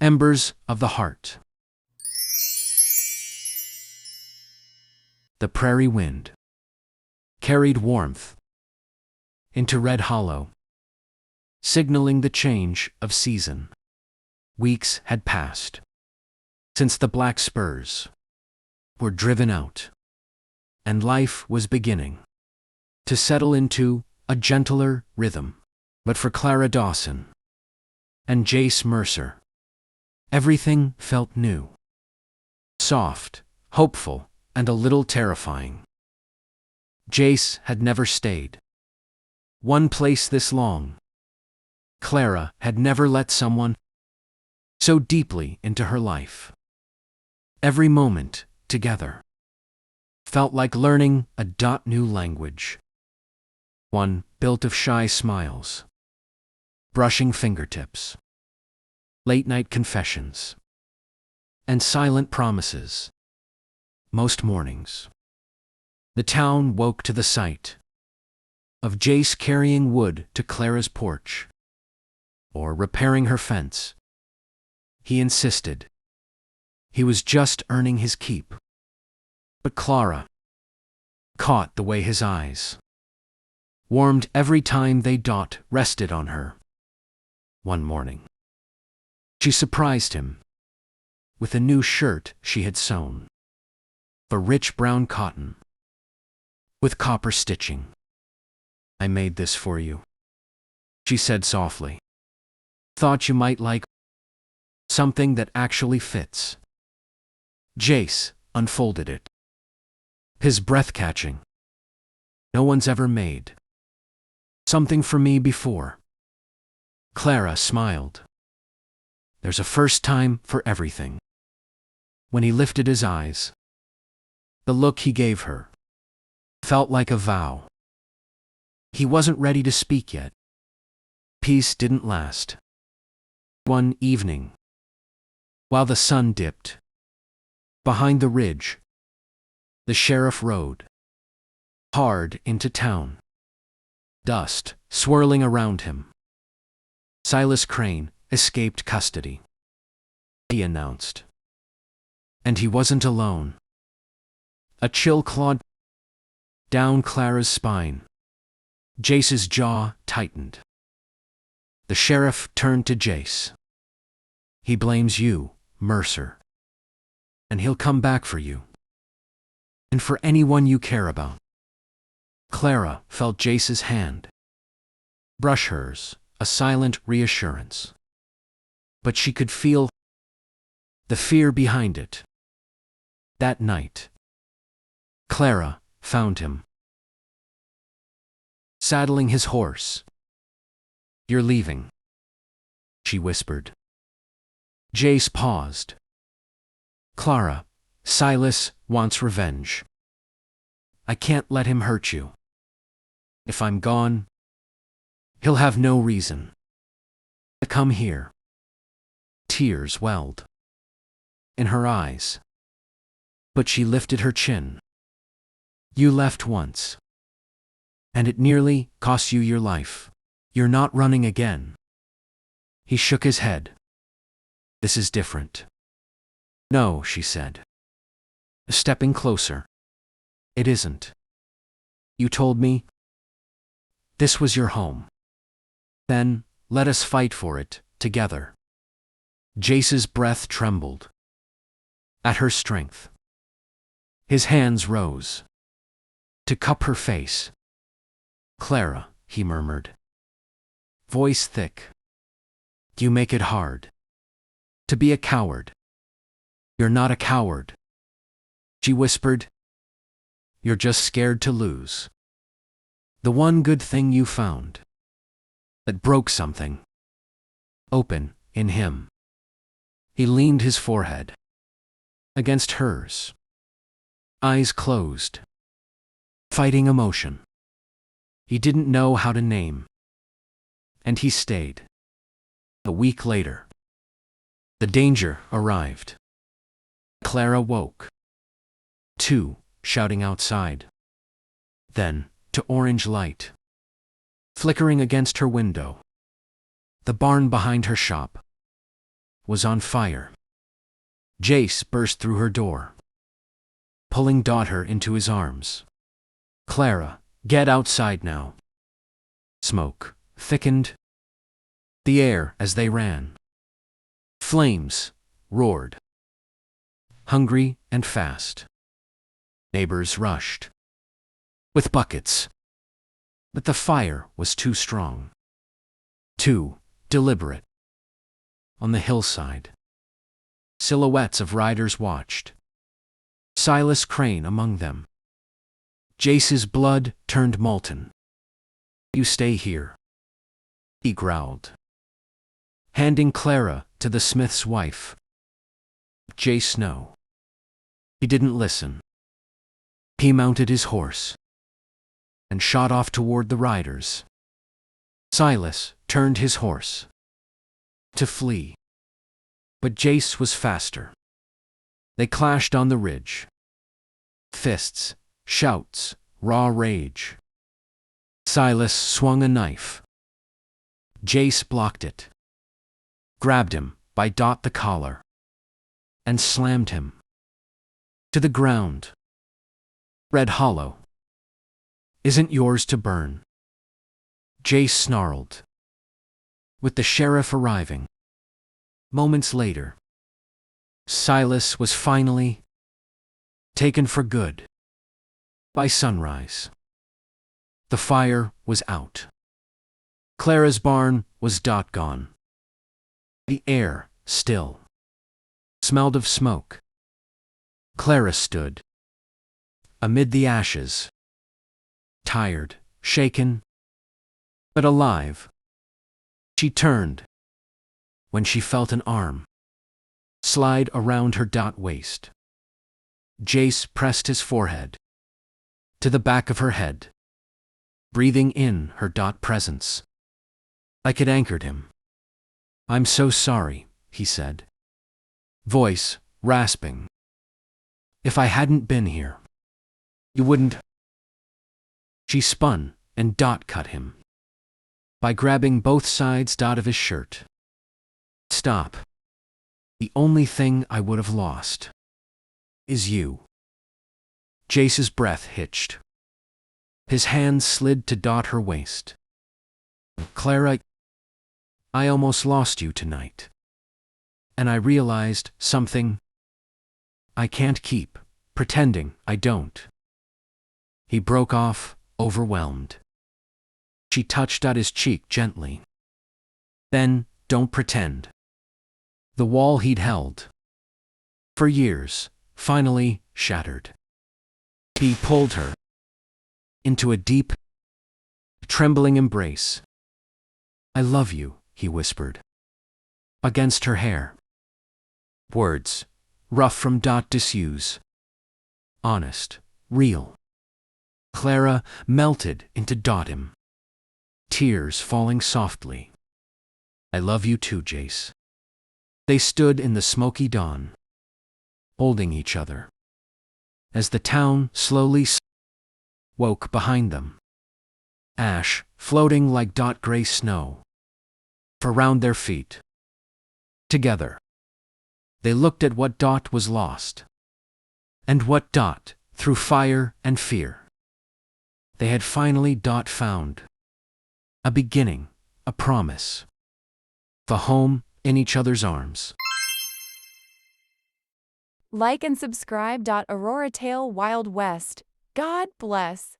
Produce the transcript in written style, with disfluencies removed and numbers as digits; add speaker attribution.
Speaker 1: Embers of the heart. The prairie wind carried warmth into Red Hollow, signaling the change of season. Weeks had passed since the black spurs were driven out, and life was beginning to settle into a gentler rhythm. But for Clara Dawson and Jace Mercer, everything felt new, soft, hopeful, and a little terrifying. Jace had never stayed one place this long. Clara had never let someone so deeply into her life. Every moment together felt like learning a new language, one built of shy smiles, brushing fingertips, late-night confessions, and silent promises. Most mornings, the town woke to the sight of Jace carrying wood to Clara's porch, or repairing her fence. He insisted he was just earning his keep. But Clara caught the way his eyes warmed every time they rested on her. One morning, she surprised him with a new shirt she had sewn, a rich brown cotton with copper stitching. "I made this for you," she said softly. "Thought you might like something that actually fits." Jace unfolded it, his breath catching. "No one's ever made something for me before." Clara smiled. "There's a first time for everything." When he lifted his eyes, the look he gave her felt like a vow. He wasn't ready to speak yet. Peace didn't last. One evening, while the sun dipped behind the ridge, the sheriff rode hard into town, dust swirling around him. Silas Crane escaped custody, he announced. And he wasn't alone. A chill clawed down Clara's spine. Jace's jaw tightened. The sheriff turned to Jace. "He blames you, Mercer. And he'll come back for you. And for anyone you care about." Clara felt Jace's hand brush hers, a silent reassurance. But she could feel the fear behind it. That night, Clara found him saddling his horse. "You're leaving," she whispered. Jace paused. "Clara, Silas wants revenge. I can't let him hurt you. If I'm gone, he'll have no reason to come here." Tears welled in her eyes, but she lifted her chin. "You left once, and it nearly cost you your life. You're not running again." He shook his head. "This is different." "No," she said, stepping closer. "It isn't. You told me this was your home. Then, let us fight for it, together." Jace's breath trembled at her strength. His hands rose to cup her face. "Clara," he murmured, voice thick, "you make it hard to be a coward." "You're not a coward," she whispered. "You're just scared to lose the one good thing you found that broke something open in him." He leaned his forehead against hers, eyes closed, fighting emotion he didn't know how to name. And he stayed. A week later, the danger arrived. Clara woke to shouting outside, then to orange light flickering against her window. The barn behind her shop was on fire. Jace burst through her door, pulling daughter into his arms. Clara, get outside now. Smoke thickened the air as they ran. Flames roared, hungry and fast. Neighbors rushed with buckets, but the fire was too strong, too deliberate. On the hillside, silhouettes of riders watched, Silas Crane among them. Jace's blood turned molten. You stay here, he growled, handing Clara to the smith's wife. Jace, no. He didn't listen. He mounted his horse and shot off toward the riders. Silas turned his horse to flee, but Jace was faster. They clashed on the ridge. Fists, shouts, raw rage. Silas swung a knife. Jace blocked it, grabbed him by the collar, and slammed him to the ground. Red Hollow isn't yours to burn, Jace snarled. With the sheriff arriving moments later, Silas was finally taken for good. By sunrise, the fire was out. Clara's barn was gone. The air, still, smelled of smoke. Clara stood amid the ashes, tired, shaken, but alive. She turned when she felt an arm slide around her waist. Jace pressed his forehead to the back of her head, breathing in her presence like it anchored him. I'm so sorry, he said, voice rasping. If I hadn't been here, you wouldn't. She spun and cut him by grabbing both sides of his shirt. Stop. The only thing I would have lost is you. Jace's breath hitched. His hands slid to her waist. Clara, I almost lost you tonight. And I realized something. I can't keep pretending I don't. He broke off, overwhelmed. She touched his cheek gently. Then, don't pretend. The wall he'd held for years finally shattered. He pulled her into a deep, trembling embrace. I love you, he whispered against her hair. Words, rough from disuse. Honest, real. Clara melted into him, tears falling softly. I love you too, Jace. They stood in the smoky dawn, holding each other, as the town slowly woke behind them. Ash floating like gray snow around their feet. Together, they looked at what was lost, and what through fire and fear they had finally found. A beginning, a promise. A home in each other's arms.
Speaker 2: Like and subscribe. Aurora Tale Wild West. God bless.